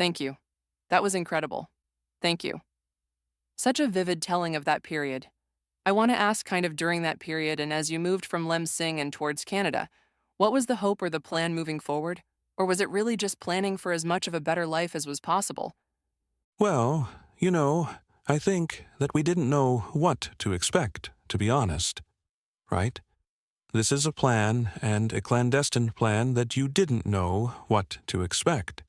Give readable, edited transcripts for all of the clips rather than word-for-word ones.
Thank you. That was incredible. Thank you. Such a vivid telling of that period. I want to ask kind of during that period and as you moved from Lemsing and towards Canada, what was the hope or the plan moving forward? Or was it really just planning for as much of a better life as was possible? Well, I think that we didn't know what to expect, to be honest, right? This is a plan, and a clandestine plan, that you didn't know what to expect.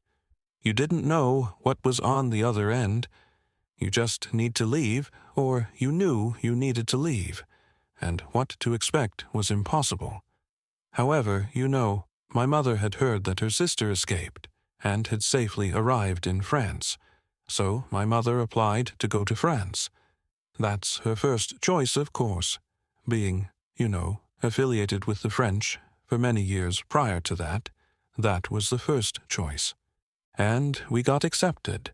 You didn't know what was on the other end. You just need to leave, or you knew you needed to leave, and what to expect was impossible. However, my mother had heard that her sister escaped and had safely arrived in France. So my mother applied to go to France. That's her first choice, of course, being, affiliated with the French for many years prior to that. That was the first choice. And we got accepted.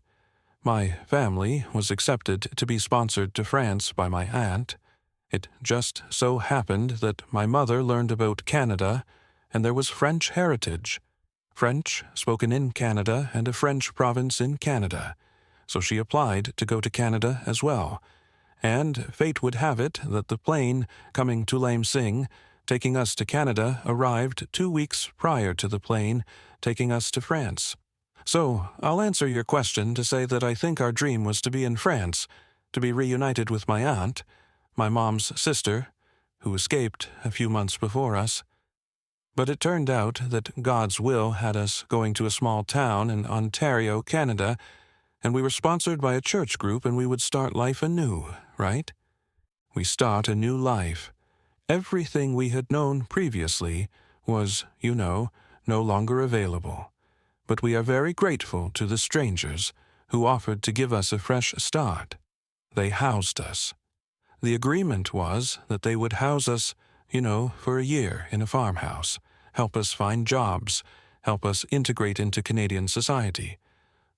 My family was accepted to be sponsored to France by my aunt. It just so happened that my mother learned about Canada, and there was French heritage. French spoken in Canada and a French province in Canada. So she applied to go to Canada as well. And fate would have it that the plane coming to Lamsing, taking us to Canada, arrived 2 weeks prior to the plane taking us to France. So I'll answer your question to say that I think our dream was to be in France, to be reunited with my aunt, my mom's sister, who escaped a few months before us. But it turned out that God's will had us going to a small town in Ontario, Canada, and we were sponsored by a church group, and we would start life anew, right? We start a new life. Everything we had known previously was, no longer available. But we are very grateful to the strangers who offered to give us a fresh start. They housed us. The agreement was that they would house us, for a year in a farmhouse, help us find jobs, help us integrate into Canadian society.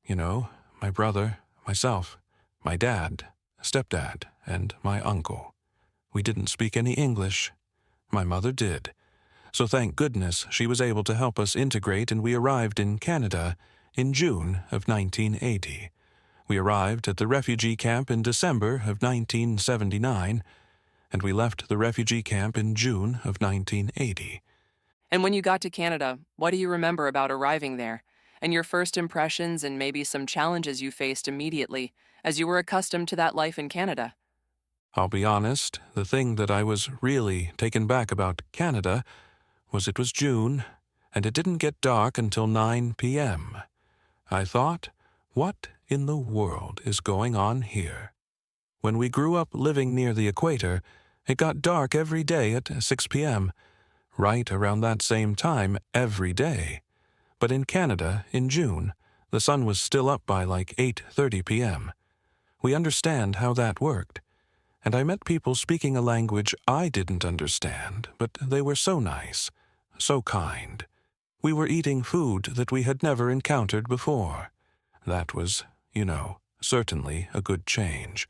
My brother, myself, my dad, stepdad, and my uncle. We didn't speak any English. My mother did. So thank goodness she was able to help us integrate, and we arrived in Canada in June of 1980. We arrived at the refugee camp in December of 1979, and we left the refugee camp in June of 1980. And when you got to Canada, what do you remember about arriving there? And your first impressions and maybe some challenges you faced immediately as you were accustomed to that life in Canada? I'll be honest, the thing that I was really taken back about Canada was it was June, and it didn't get dark until 9 p.m. I thought, what in the world is going on here? When we grew up living near the equator, it got dark every day at 6 p.m., right around that same time every day. But in Canada, in June, the sun was still up by like 8:30 p.m. We understand how that worked. And I met people speaking a language I didn't understand, but they were so nice, so kind. We were eating food that we had never encountered before. That was, certainly a good change.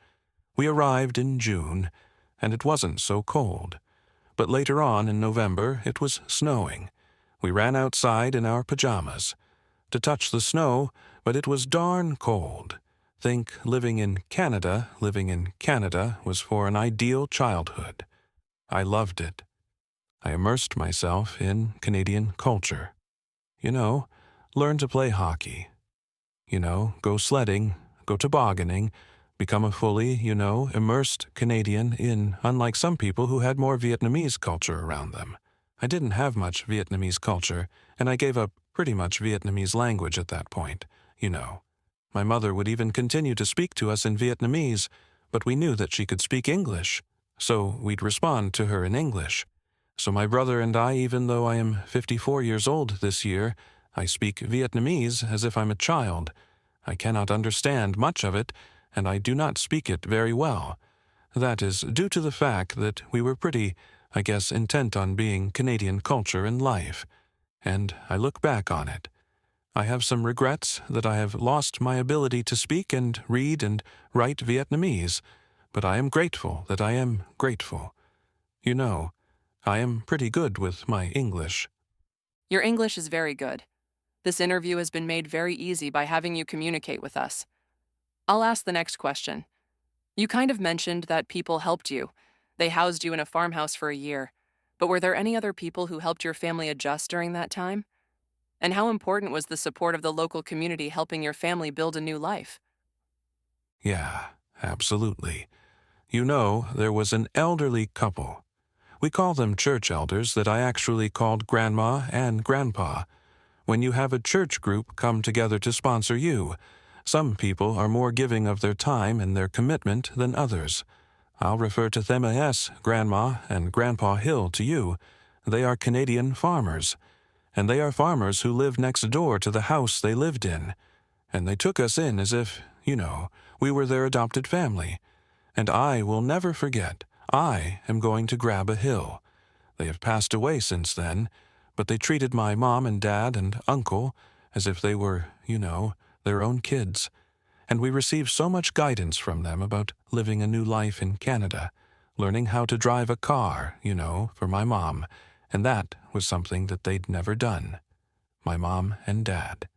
We arrived in June, and it wasn't so cold. But later on in November, it was snowing. We ran outside in our pajamas to touch the snow, but it was darn cold. Think living in Canada was for an ideal childhood. I loved it. I immersed myself in Canadian culture. Learn to play hockey. Go sledding, go tobogganing, become a fully, immersed Canadian unlike some people who had more Vietnamese culture around them. I didn't have much Vietnamese culture, and I gave up pretty much Vietnamese language at that point, My mother would even continue to speak to us in Vietnamese, but we knew that she could speak English, so we'd respond to her in English. So my brother and I, even though I am 54 years old this year, I speak Vietnamese as if I'm a child. I cannot understand much of it, and I do not speak it very well. That is due to the fact that we were pretty, intent on being Canadian culture in life. And I look back on it. I have some regrets that I have lost my ability to speak and read and write Vietnamese, but I am grateful that I am grateful. I am pretty good with my English. Your English is very good. This interview has been made very easy by having you communicate with us. I'll ask the next question. You kind of mentioned that people helped you. They housed you in a farmhouse for a year. But were there any other people who helped your family adjust during that time? And how important was the support of the local community helping your family build a new life? Yeah, absolutely. You know, there was an elderly couple. We call them church elders that I actually called Grandma and Grandpa. When you have a church group come together to sponsor you, some people are more giving of their time and their commitment than others. I'll refer to them as Grandma and Grandpa Hill to you. They are Canadian farmers, and they are farmers who live next door to the house they lived in. And they took us in as if, we were their adopted family. And I will never forget, I am going to grab a hill. They have passed away since then, but they treated my mom and dad and uncle as if they were, their own kids. And we received so much guidance from them about living a new life in Canada, learning how to drive a car, for my mom, and that was something that they'd never done. My mom and dad.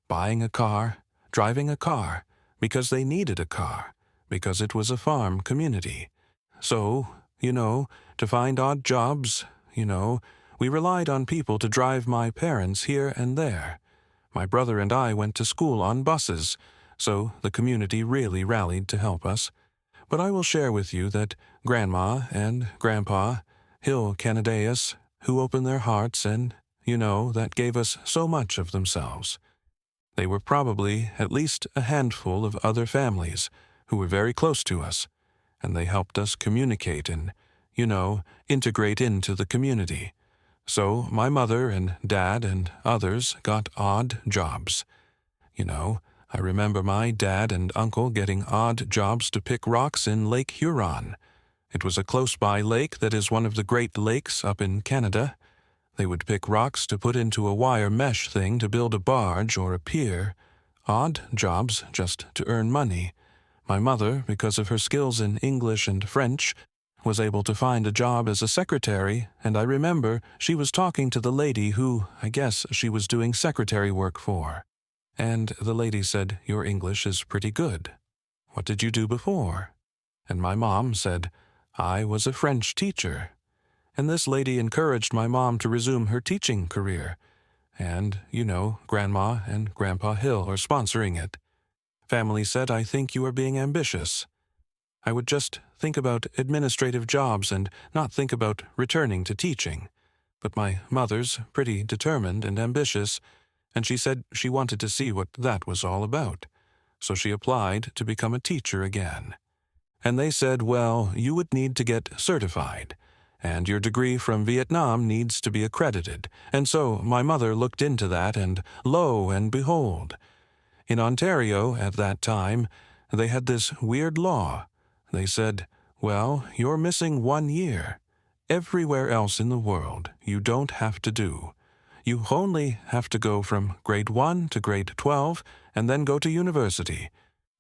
Buying a car, driving a car, because they needed a car, because it was a farm community. So, to find odd jobs, we relied on people to drive my parents here and there. My brother and I went to school on buses, so the community really rallied to help us. But I will share with you that Grandma and Grandpa, Hill Canadaeus, who opened their hearts and, that gave us so much of themselves. They were probably at least a handful of other families who were very close to us, and they helped us communicate and, integrate into the community. So my mother and dad and others got odd jobs. I remember my dad and uncle getting odd jobs to pick rocks in Lake Huron. It was a close-by lake that is one of the Great Lakes up in Canada. They would pick rocks to put into a wire mesh thing to build a barge or a pier. Odd jobs just to earn money. My mother, because of her skills in English and French, was able to find a job as a secretary, and I remember she was talking to the lady who, I guess, she was doing secretary work for. And the lady said, "Your English is pretty good. What did you do before?" And my mom said, "I was a French teacher." And this lady encouraged my mom to resume her teaching career. And, Grandma and Grandpa Hill are sponsoring it. Family said, "I think you are being ambitious." I would just think about administrative jobs and not think about returning to teaching. But my mother's pretty determined and ambitious, and she said she wanted to see what that was all about. So she applied to become a teacher again. And they said, well, you would need to get certified, and your degree from Vietnam needs to be accredited. And so my mother looked into that, and lo and behold, in Ontario at that time, they had this weird law. They said, well, you're missing 1 year. Everywhere else in the world, you don't have to do. You only have to go from grade 1 to grade 12 and then go to university.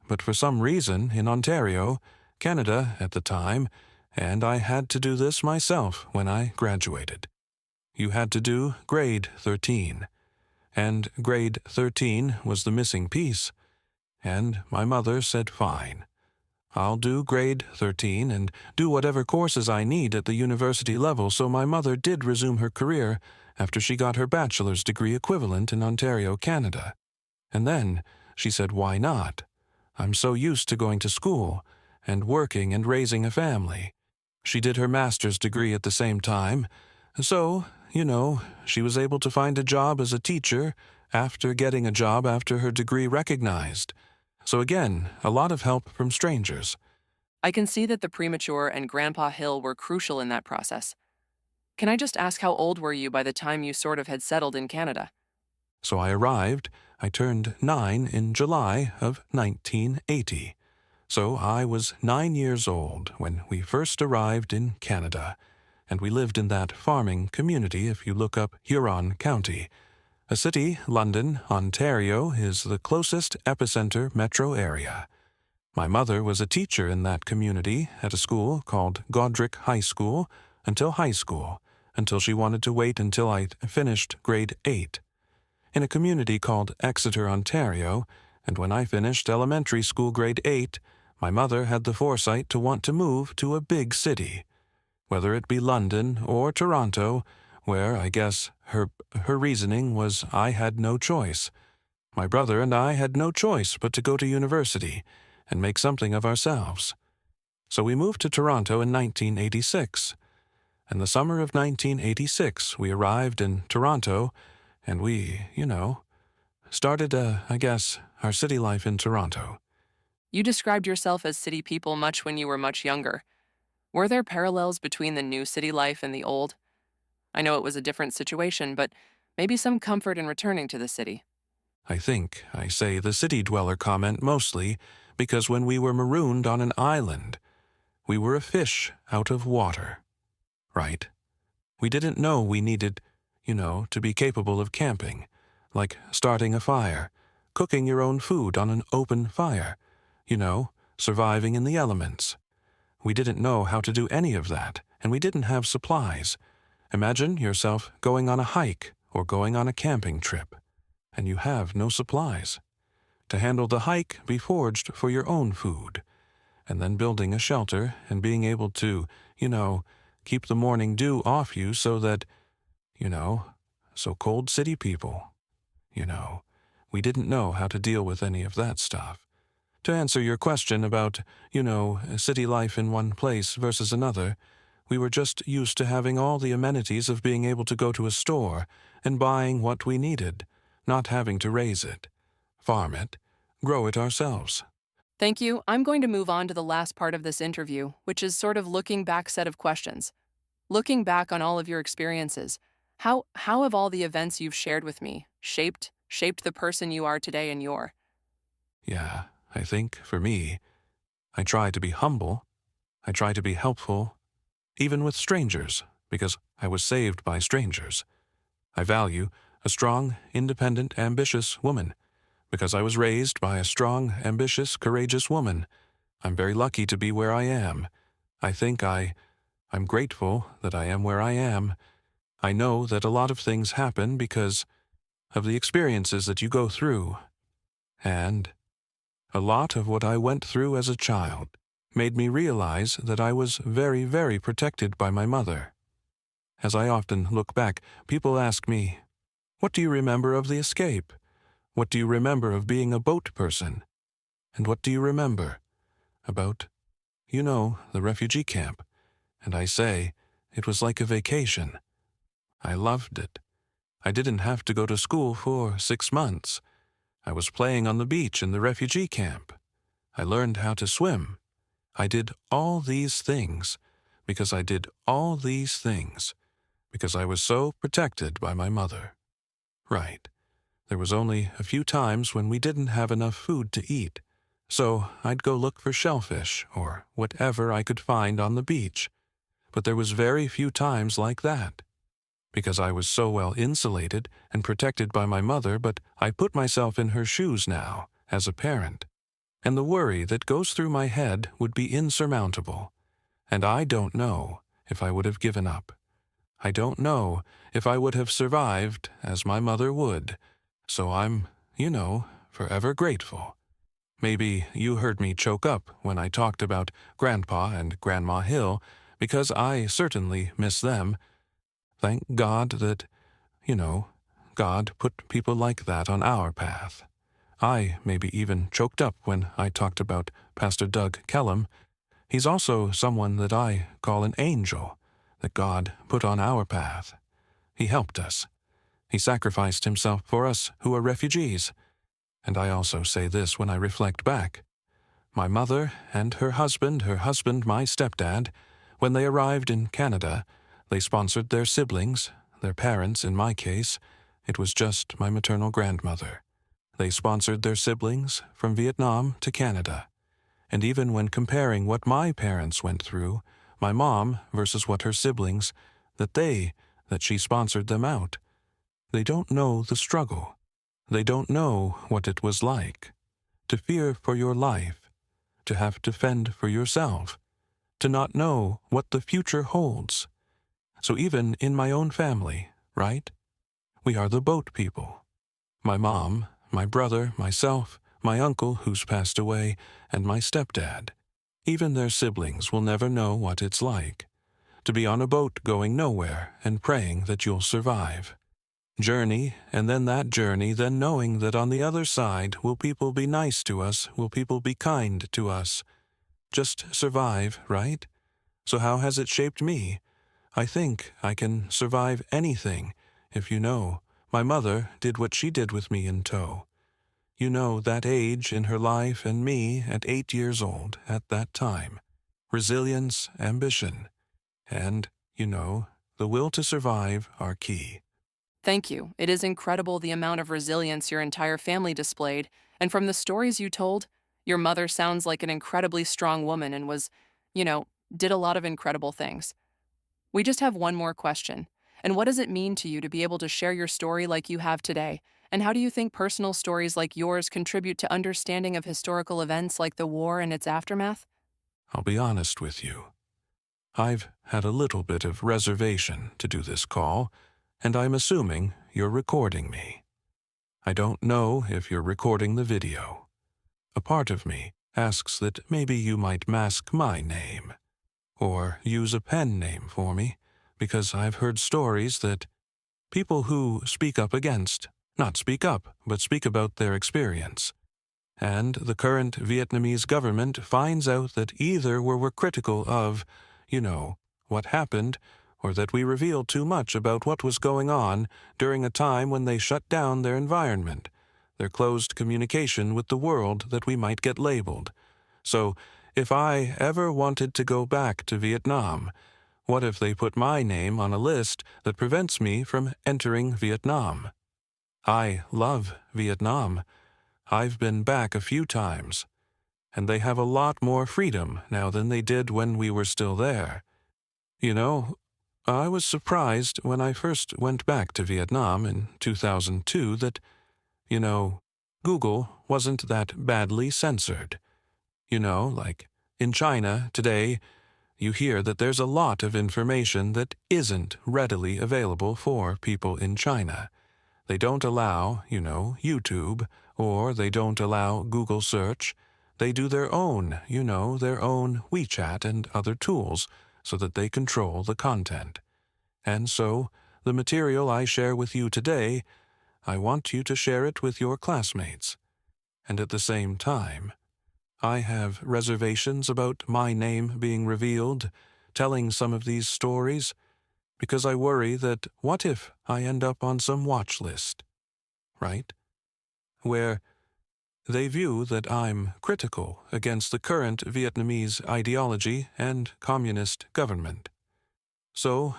But for some reason, in Ontario, Canada at the time, and I had to do this myself when I graduated, you had to do grade 13. And grade 13 was the missing piece. And my mother said, fine. I'll do grade 13 and do whatever courses I need at the university level. So my mother did resume her career after she got her bachelor's degree equivalent in Ontario, Canada. And then she said, why not? I'm so used to going to school and working and raising a family. She did her master's degree at the same time. So, she was able to find a job as a teacher after getting a job after her degree recognized. So again, a lot of help from strangers. I can see that the premature and Grandpa Hill were crucial in that process. Can I just ask how old were you by the time you sort of had settled in Canada? So I turned 9 in July of 1980. So I was 9 years old when we first arrived in Canada, and we lived in that farming community if you look up Huron County. A city, London, Ontario, is the closest epicenter metro area. My mother was a teacher in that community at a school called Godric High School until high school, until she wanted to wait until I finished grade 8. in a community called Exeter, Ontario, and when I finished elementary school grade 8, my mother had the foresight to want to move to a big city, whether it be London or Toronto, where I guess her reasoning was I had no choice. My brother and I had no choice but to go to university and make something of ourselves. So we moved to Toronto in 1986. And the summer of 1986, we arrived in Toronto, and we, started, I guess, our city life in Toronto. You described yourself as city people much when you were much younger. Were there parallels between the new city life and the old? I know it was a different situation, but maybe some comfort in returning to the city. I think I say the city dweller comment mostly because when we were marooned on an island, we were a fish out of water, right? We didn't know we needed, to be capable of camping, like starting a fire, cooking your own food on an open fire, surviving in the elements. We didn't know how to do any of that, and we didn't have supplies. Imagine yourself going on a hike or going on a camping trip, and you have no supplies. To handle the hike, be foraged for your own food, and then building a shelter and being able to, keep the morning dew off you so that, so cold city people, we didn't know how to deal with any of that stuff. To answer your question about, city life in one place versus another, we were just used to having all the amenities of being able to go to a store and buying what we needed, not having to raise it, farm it, grow it ourselves. Thank you. I'm going to move on to the last part of this interview, which is sort of looking back set of questions. Looking back on all of your experiences, how have all the events you've shared with me shaped the person you are today and you're? Yeah, I think, for me, I try to be humble. I try to be helpful, even with strangers, because I was saved by strangers. I value a strong, independent, ambitious woman, because I was raised by a strong, ambitious, courageous woman. I'm very lucky to be where I am. I think I'm grateful that I am where I am. I know that a lot of things happen because of the experiences that you go through. And a lot of what I went through as a child made me realize that I was very, very protected by my mother. As I often look back, people ask me, "What do you remember of the escape? What do you remember of being a boat person? And what do you remember about, the refugee camp?" And I say, it was like a vacation. I loved it. I didn't have to go to school for 6 months. I was playing on the beach in the refugee camp. I learned how to swim. I did all these things because I did all these things because I was so protected by my mother. Right. There was only a few times when we didn't have enough food to eat, so I'd go look for shellfish or whatever I could find on the beach. But there was very few times like that, because I was so well insulated and protected by my mother, but I put myself in her shoes now, as a parent, and the worry that goes through my head would be insurmountable, and I don't know if I would have given up. I don't know if I would have survived as my mother would, so I'm, forever grateful. Maybe you heard me choke up when I talked about Grandpa and Grandma Hill, because I certainly miss them. Thank God that, God put people like that on our path. I maybe even choked up when I talked about Pastor Doug Kellum. He's also someone that I call an angel that God put on our path. He helped us. He sacrificed himself for us who are refugees. And I also say this when I reflect back. My mother and her husband, my stepdad, when they arrived in Canada, they sponsored their siblings, their parents in my case. It was just my maternal grandmother. They sponsored their siblings from Vietnam to Canada. And even when comparing what my parents went through, my mom versus what her siblings, that she sponsored them out, they don't know the struggle. They don't know what it was like to fear for your life, to have to fend for yourself, to not know what the future holds. So even in my own family, right? We are the boat people. My mom, my brother, myself, my uncle who's passed away, and my stepdad. Even their siblings will never know what it's like to be on a boat going nowhere and praying that you'll survive. Journey, and then that journey, then knowing that on the other side will people be nice to us, will people be kind to us. Just survive, right? So how has it shaped me? I think I can survive anything, if you know. My mother did what she did with me in tow. You know, that age in her life and me at 8 years old at that time. Resilience, ambition, and, you know, the will to survive are key. Thank you. It is incredible the amount of resilience your entire family displayed, and from the stories you told, your mother sounds like an incredibly strong woman and was, you know, did a lot of incredible things. We just have one more question. And what does it mean to you to be able to share your story like you have today? And how do you think personal stories like yours contribute to understanding of historical events like the war and its aftermath? I'll be honest with you. I've had a little bit of reservation to do this call, and I'm assuming you're recording me. I don't know if you're recording the video. A part of me asks that maybe you might mask my name, or use a pen name for me, because I've heard stories that people who speak up against, not speak up, but speak about their experience. And the current Vietnamese government finds out that either we're critical of, you know, what happened, or that we revealed too much about what was going on during a time when they shut down their environment, their closed communication with the world, that we might get labeled. So, if I ever wanted to go back to Vietnam, what if they put my name on a list that prevents me from entering Vietnam? I love Vietnam. I've been back a few times, and they have a lot more freedom now than they did when we were still there. You know, I was surprised when I first went back to Vietnam in 2002 that, you know, Google wasn't that badly censored. You know, like in China today, you hear that there's a lot of information that isn't readily available for people in China. They don't allow, you know, YouTube, or they don't allow Google search. They do their own, you know, their own WeChat and other tools so that they control the content. And so, the material I share with you today, I want you to share it with your classmates. And at the same time, I have reservations about my name being revealed, telling some of these stories, because I worry that what if I end up on some watch list, right? Where they view that I'm critical against the current Vietnamese ideology and communist government. So,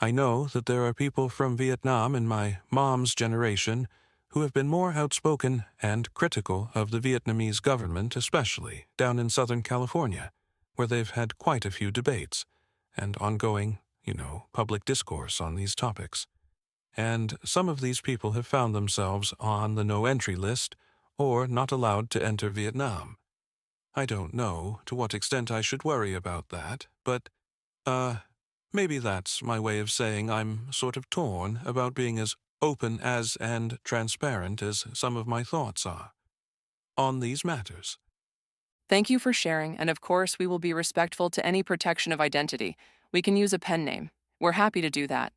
I know that there are people from Vietnam in my mom's generation who have been more outspoken and critical of the Vietnamese government, especially down in Southern California, where they've had quite a few debates and ongoing, you know, public discourse on these topics. And some of these people have found themselves on the no-entry list or not allowed to enter Vietnam. I don't know to what extent I should worry about that, but, maybe that's my way of saying I'm sort of torn about being as open as and transparent as some of my thoughts are on these matters. Thank you for sharing, and of course, we will be respectful to any protection of identity. We can use a pen name. We're happy to do that.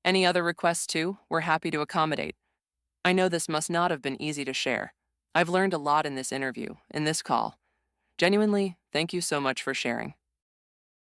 Any other requests, too, we're happy to accommodate. I know this must not have been easy to share. I've learned a lot in this interview, in this call. Genuinely, thank you so much for sharing.